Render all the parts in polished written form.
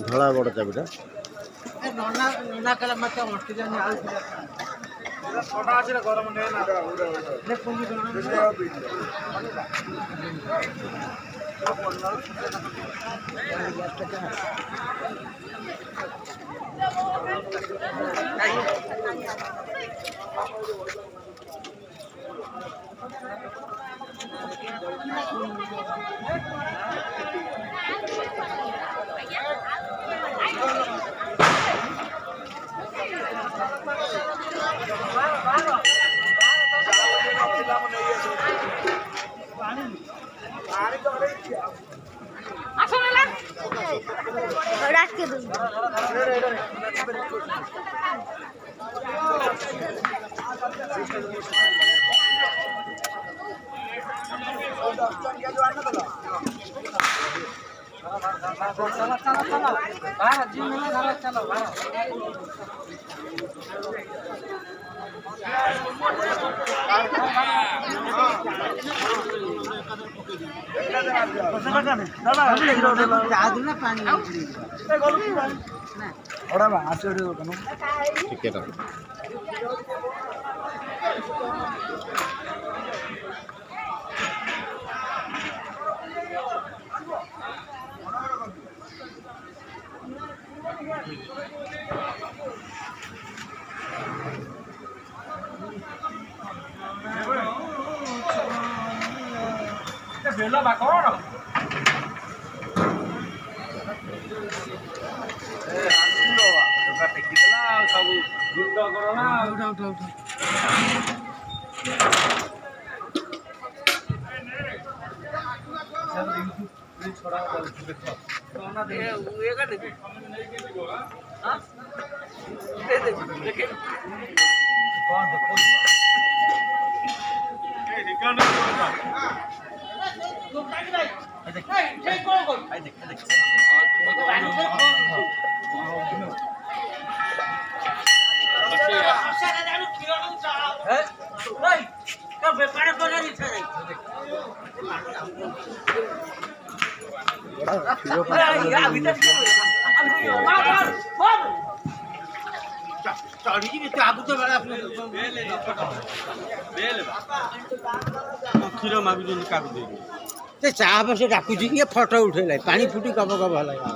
ଧଳା ବଡ଼ ଚାବିଟା ଗରମ बेला बाकर टेकिदेला सब गुंड करना क्षीर मागुन चाह से डाकुची ये फटो उठेला पानी फुटी कब कब है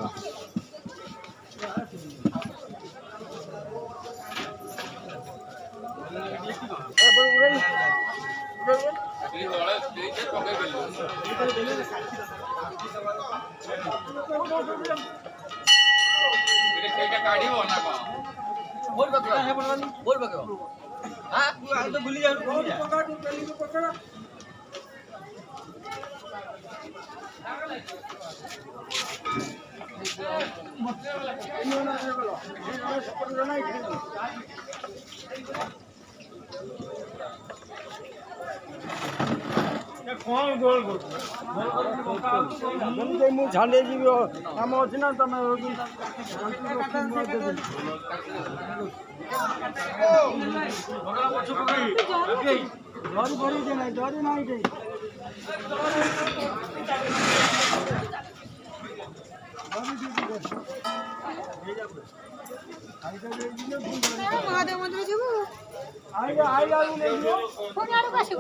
भूली जा कौन गोल गोल झाड़े जी आम अच्छी ना तुम डरी ना महादेव मंदिर जीवु आई आलू ले लियो कोन आरो कासु